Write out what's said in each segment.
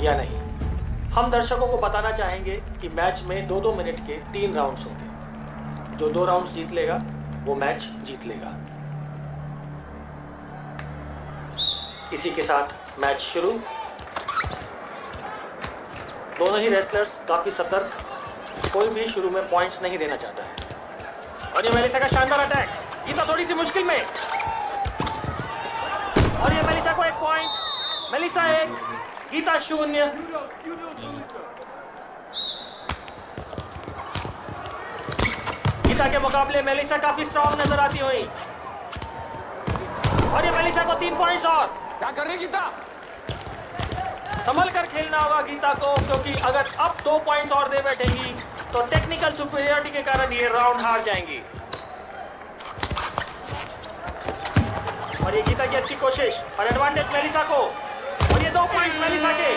या नहीं। हम दर्शकों को बताना चाहेंगे कि मैच में 2-2 मिनट के 3 राउंड्स होंगे। जो 2 राउंड्स जीत लेगा वो मैच जीत लेगा। इसी के साथ मैच शुरू। दोनों ही रेसलर्स काफी सतर्क, कोई भी शुरू में पॉइंट्स नहीं देना चाहता है। और ये मेलिसा का शानदार अटैक, गीता थोड़ी सी मुश्किल में, और ये मेलिसा को 1 पॉइंट, मेलिसा 1, गीता 0। गीता के मुकाबले मेलिसा काफी स्ट्रॉन्ग नजर आती हुई, और ये मेलिसा को 3 पॉइंट्स। और क्या कर रही गीता? संभल कर खेलना होगा गीता को, क्योंकि अगर अब 2 पॉइंट्स और दे बैठेंगी तो टेक्निकल सुपीरियरिटी के कारण ये राउंड हार जाएंगी। और ये गीता की अच्छी कोशिश, और एडवांटेज मेलिसा को, और ये 2 पॉइंट्स मेलिसा के।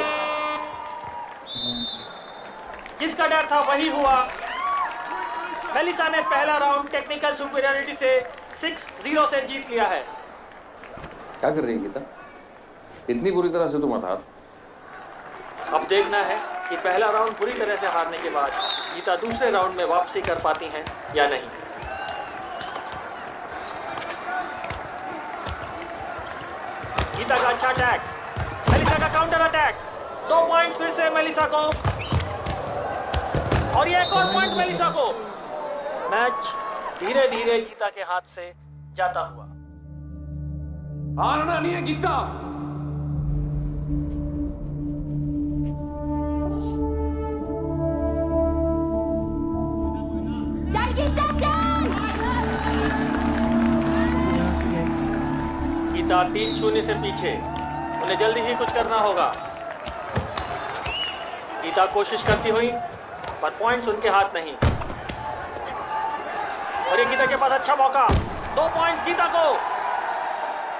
जिसका डर था वही हुआ। मेलिसा ने पहला राउंड टेक्निकल सुपीरियरिटी से 6-0 से जीत लिया है। क्या कर रही है गीता? इतनी बुरी तरह से तुम हता। अब देखना है कि पहला राउंड बुरी तरह से हारने के बाद गीता दूसरे राउंड में वापसी कर पाती हैं या नहीं। गीता का अच्छा अटैक, मेलिसा का काउंटर अटैक, 2 पॉइंट्स फिर से मेलिसा को, और ये 1 और पॉइंट मेलिसा को। मैच धीरे धीरे गीता के हाथ से जाता हुआ। हारना नहीं है गीता। चल गीता चल। गीता 3-0 से पीछे, उन्हें जल्दी ही कुछ करना होगा। गीता कोशिश करती हुई, पर पॉइंट्स उनके हाथ नहीं। और ये गीता के पास अच्छा मौका, 2 पॉइंट्स गीता को।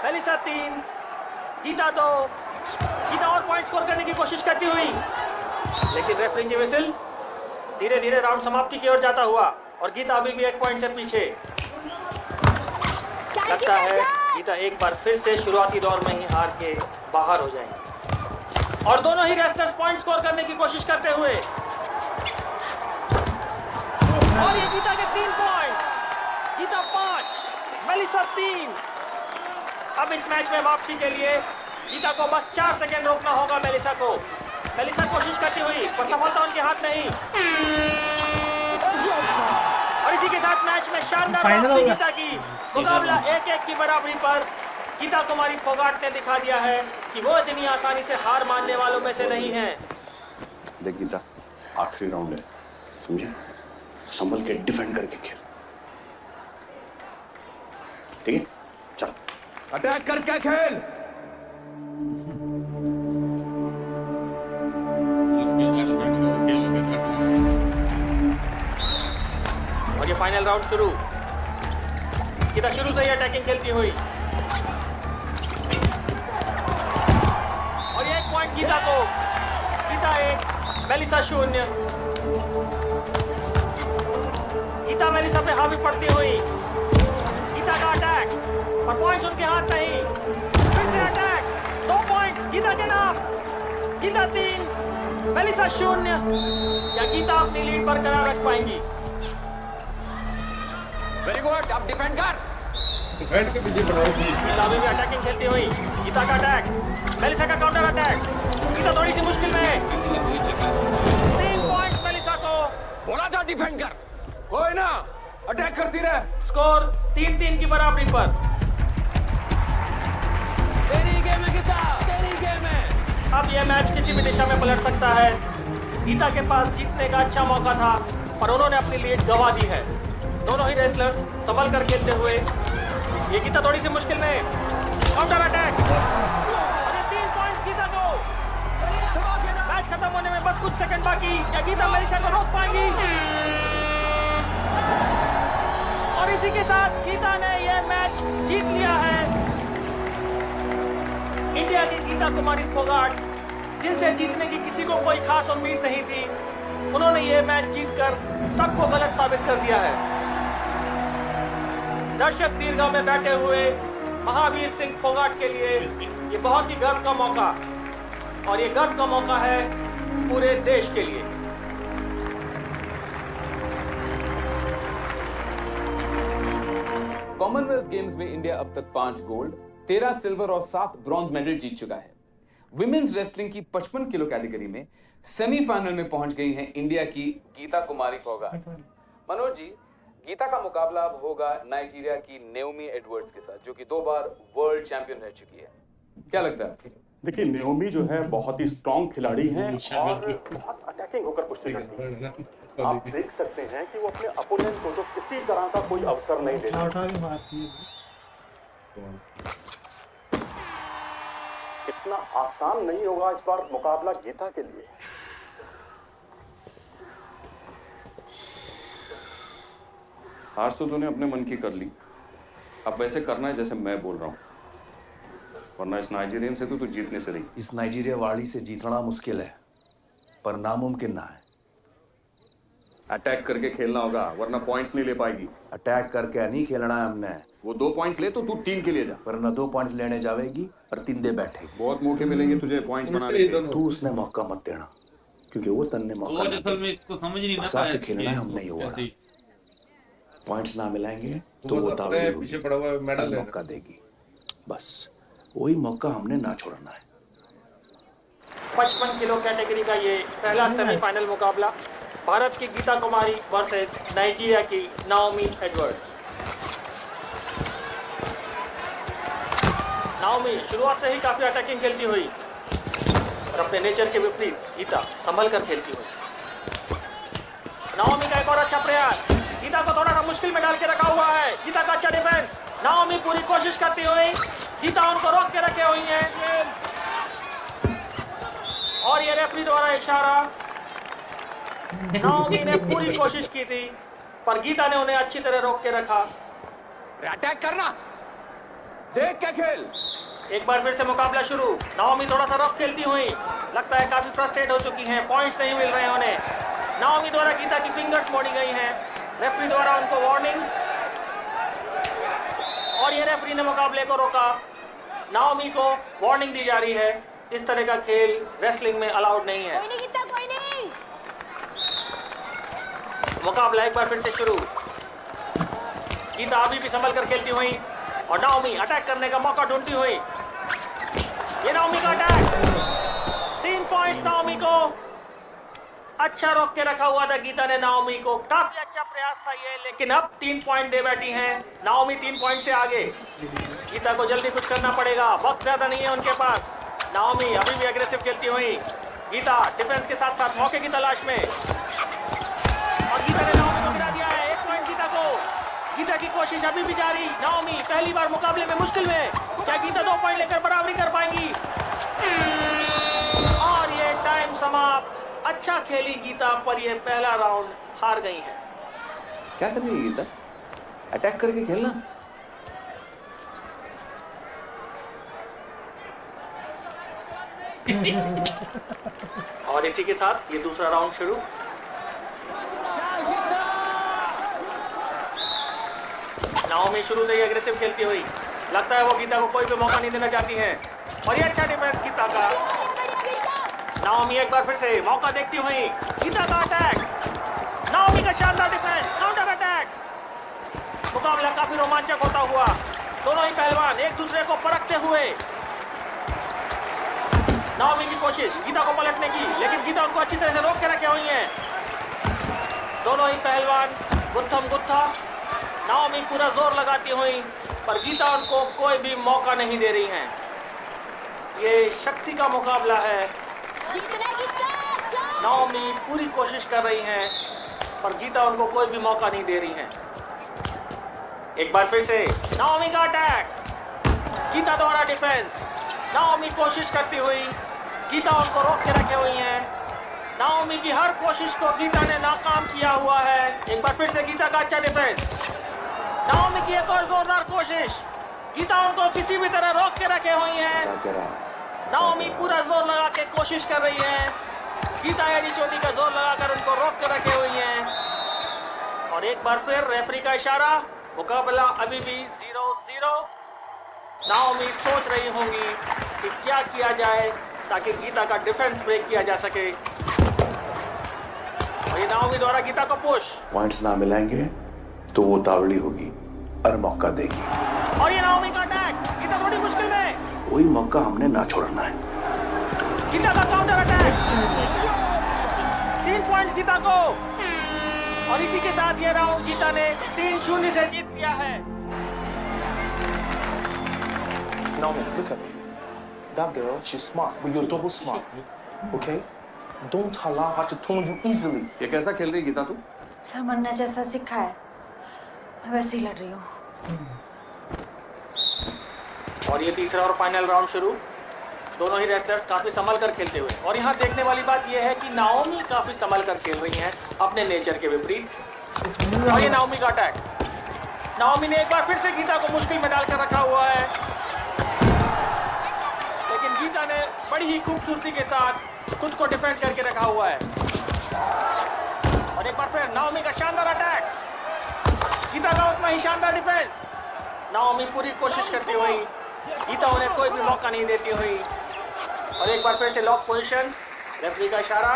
मेलिसा 3, गीता 2। गीता और पॉइंट स्कोर करने की कोशिश करती हुई, लेकिन रेफरी की विसिल। धीरे धीरे राउंड समाप्ति की ओर जाता हुआ, और गीता अभी भी 1 पॉइंट से पीछे। लगता है गीता एक बार फिर से शुरुआती दौर में ही हार के बाहर हो जाएंगे। और दोनों ही रेसलर्स पॉइंट स्कोर करने की कोशिश करते हुए, और ये गीता के 3 पॉइंट्स, गीता 5, मेलिसा 3। अब इस मैच में वापसी के लिए गीता को बस 4 सेकेंड रोकना होगा मेलिसा को। मेलिसा कोशिश करती हुई, पर सफलता उनके हाथ नहीं। और इसी के साथ मैच में शानदार वापसी गीता की। मुकाबला 1-1 की बराबरी पर। गीता कुमारी फोगाट ने दिखा दिया है कि वो इतनी आसानी से हार मानने वालों में से नहीं है। देख गीता, आखिरी राउंड है, समझे? संभल के डिफेंड करके खेल, ठीक है? चल अटैक करके खेल। और ये फाइनल राउंड शुरू। गीता शुरू से ही अटैकिंग खेलती हुई, और ये 1 पॉइंट गीता को। गीता 1, मेलिसा 0। गीता मेलिसा पे हावी पड़ती हुई, गीता का अटैक, और पॉइंट्स उनके हाथ नहीं। फिर से अटैक, 2 पॉइंट्स गीता के नाम। गीता 3, मेलिसा 0। या गीता अपनी लीड बरकरार रख पाएंगी? वेरी गुड, अब डिफेंड कर। गीता अभी भी अटैकिंग खेलती हुई, गीता का अटैक, मेलिसा का काउंटर अटैक। गीता थोड़ी सी मुश्किल में है। 3 पॉइंट्स मेलिसा को। बोला था डिफेंड कर। कोई ना, अटैक करती रहे। स्कोर 3-3 की बराबरी पर। तेरी गेम है गीता, तेरी गेम है। अब यह मैच किसी भी दिशा में पलट सकता है। गीता के पास जीतने का अच्छा मौका था, पर उन्होंने अपनी लीड गंवा दी है। दोनों ही रेसलर्स संभल कर खेलते हुए, ये गीता थोड़ी सी मुश्किल में, काउंटर अटैक, और ये 3 पॉइंट्स गीता को। मैच खत्म होने में बस कुछ सेकंड बाकी। क्या गीता मेलिसा को रोक पाएंगी? और इसी के साथ गीता ने यह मैच जीत लिया है। इंडिया की गीता कुमारी फोगाट, जिनसे जीतने की किसी को कोई खास उम्मीद नहीं थी, उन्होंने ये मैच जीतकर सबको गलत साबित कर दिया है। दर्शक दीर्घा में बैठे हुए महावीर सिंह फोगाट के लिए ये बहुत ही गर्व का मौका। और ये गर्व का मौका है पूरे देश के लिए। कॉमनवेल्थ गेम्स में इंडिया अब तक 5 गोल्ड, 13 सिल्वर और 7 ब्रॉन्ज मेडल जीत चुका है। विमेन्स रेसलिंग की 55 किलो कैटेगरी में सेमीफाइनल में पहुंच गई हैं इंडिया की गीता कुमारी फोगाट। मनोज जी, गीता का मुकाबला अब होगा नाइजीरिया की नेओमी एडवर्ड्स के साथ, जो कि 2 बार वर्ल्ड चैंपियन रह चुकी है। क्या लगता है आपको? देखिए, नेओमी जो है बहुत ही स्ट्रॉन्ग खिलाड़ी हैं और बहुत अटैकिंग होकर कुश्ती करती है। आप देख सकते हैं कि वो अपने अपोनेंट को तो किसी तरह का कोई अवसर नहीं देती। इतना आसान नहीं होगा इस बार मुकाबला गीता के लिए। आज तो तूने अपने मन की कर ली, अब वैसे करना है जैसे मैं बोल रहा हूँ, वरना इस नाइजीरियन से तो तू जीतने से रही। इस नाइजीरिया वाली से जीतना मुश्किल है, पर नामुमकिन ना है। अटैक करके खेलना होगा, वरना पॉइंट्स नहीं ले पाएगी। अटैक करके नहीं खेलना है हमने, वो 2 पॉइंट्स ले तो तू 3 के लिए जा। वरना 2 पॉइंट्स लेने जावेगी और 3 दे बैठेगी। बहुत मौके मिलेंगे तुझे पॉइंट्स बनाने के। तू उसने मौका मत देना, क्योंकि वो तन्ने मौका तो असल में इसको समझ नहीं ना फंसा के पाया खेलना है, हम नहीं होगा। पॉइंट्स ना मिलाएंगे तो वो दावली होगी, पीछे पड़ा हुआ है, मेडल ले मौका देगी। बस वही मौका हमने ना छोड़ना है। 55 किलो कैटेगरी का ये पहला सेमीफाइनल मुकाबला, भारत की गीता कुमारी वर्सेस नाइजीरिया की नाओमी एडवर्ड्स। नाओमी शुरुआत से ही काफी अटैकिंग खेलती हुई और अपने नेचर के विपरीत गीता संभल कर खेलती हुई। नाओमी का एक और अच्छा प्रयास, गीता को थोड़ा सा मुश्किल में डाल के रखा हुआ है। गीता का अच्छा डिफेंस, नाओमी पूरी कोशिश करती हुई, गीता उनको रोक के रखे हुई है और ये रेफरी द्वारा इशारा। नाओमी ने पूरी कोशिश की थी, पर गीता ने उन्हें अच्छी तरह रोक के रखा। अटैक करना, देख के खेल। एक बार फिर से मुकाबला शुरू। नाओमी थोड़ा सा रफ खेलती हुई, लगता है काफी फ्रस्ट्रेट हो चुकी हैं, पॉइंट्स नहीं मिल रहे हैं उन्हें। नाओमी द्वारा गीता की फिंगर्स मोड़ी गई हैं, रेफरी द्वारा उनको वार्निंग, और ये रेफरी ने मुकाबले को रोका। नाओमी को वार्निंग दी जा रही है, इस तरह का खेल रेसलिंग में अलाउड नहीं है। कोई नहीं गीता, कोई नहीं। मुकाबला एक बार फिर से शुरू। गीता अभी भी संभल कर खेलती हुई और नाओमी अटैक करने का मौका ढूंढती हुई। ये नाओमी का अटैक, 3 पॉइंट्स नाओमी को। अच्छा रोक के रखा हुआ था गीता ने नाओमी को, काफी अच्छा प्रयास था ये, लेकिन अब 3 पॉइंट दे बैठी हैं नाओमी, 3 पॉइंट से आगे। गीता को जल्दी कुछ करना पड़ेगा, वक्त ज्यादा नहीं है उनके पास। नाओमी अभी भी एग्रेसिव खेलती हुई, गीता डिफेंस के साथ साथ मौके की तलाश में, और गीता ने नाओमी को गिरा दिया है। 1 पॉइंट गीता को। गीता की कोशिश अभी भी जारी। नाओमी पहली बार मुकाबले में मुश्किल में, क्या गीता 2 पॉइंट लेकर बराबरी कर पाएंगी? और ये टाइम समाप्त। अच्छा खेली गीता, पर ये पहला राउंड हार गई है। क्या कर रही है गीता? अटैक करके खेलना। और इसी के साथ ये दूसरा राउंड शुरू। नाओमी शुरू से ही एग्रेसिव खेलती हुई, लगता है वो गीता को कोई भी मौका नहीं देना चाहती हैं, और ये अच्छा डिफेंस गीता का। नाओमी एक बार फिर से मौका देखती हुई, गीता का अटैक, नाओमी का शानदार डिफेंस, काउंटर अटैक। मुकाबला काफी रोमांचक होता हुआ, दोनों ही पहलवान एक दूसरे को परखते हुए। नाओमी की कोशिश गीता को पलटने की, लेकिन गीता उनको अच्छी तरह से रोक के रखे हुई है। दोनों ही पहलवान गुत्थम गुत्था, नाओमी पूरा जोर लगाती हुई, पर गीता उनको कोई भी मौका नहीं दे रही हैं। ये शक्ति का मुकाबला है। जीतना गीता, चल। नाओमी पूरी कोशिश कर रही हैं, पर गीता उनको कोई भी मौका नहीं दे रही हैं। एक बार फिर से नाओमी का अटैक, गीता द्वारा डिफेंस, नाओमी कोशिश करती हुई, गीता उनको रोक के रखे हुई हैं। नाओमी की हर कोशिश को गीता ने नाकाम किया हुआ है। एक बार फिर से गीता का अच्छा डिफेंस, नाओमी की एक और जोरदार कोशिश, गीता उनको किसी भी तरह रोक के रखे हुई हैं। नाओमी पूरा जोर लगा के कोशिश कर रही है, गीता एड़ी चोटी का जोर लगाकर उनको रोक के रखे हुई हैं। और एक बार फिर रेफरी का इशारा, मुकाबला अभी भी 0-0। नाओमी सोच रही होंगी कि क्या किया जाए ताकि गीता का डिफेंस ब्रेक किया जा सके। और ये नाओमी द्वारा गीता को पुश, पॉइंट्स ना मिलाएंगे तो वो तावड़ी होगी और मौका देगी। और ये नाओमी का अटैक, गीता थोड़ी मुश्किल में। कोई मौका हमने ना छोड़ना है। गीता का काउंटर अटैक, 3 पॉइंट्स गीता को। और इसी के साथ ये राउंड गीता ने 3-0 से जीत लिया है। Naomi, look at her. That girl, she's smart, but you're double smart. Okay? Don't allow her to turn you easily. ये कैसा खेल रही गीता तू? सर मन्ना जैसा सिखा है मैं वैसे ही लड़ रही हूँ। और ये तीसरा और फाइनल राउंड शुरू। दोनों ही रेसलर्स काफी संभल कर खेलते हुए, और यहाँ देखने वाली बात यह है कि नाओमी काफी संभल कर खेल रही हैं अपने नेचर के विपरीत। और ये नाओमी का अटैक, नाओमी ने एक बार फिर से गीता को मुश्किल में डालकर रखा हुआ है, लेकिन गीता ने बड़ी ही खूबसूरती के साथ खुद को डिफेंड करके रखा हुआ है। और एक बार फिर नाओमी का शानदार अटैक, गीता का उतना ही शानदार डिफेंस। नाओमी पूरी कोशिश करती हुई, गीता उन्हें कोई भी मौका नहीं देती हुई। और एक बार फिर से लॉक पोजीशन, रेफरी का इशारा,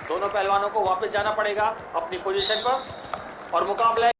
दोनों पहलवानों को वापस जाना पड़ेगा अपनी पोजीशन पर और मुकाबला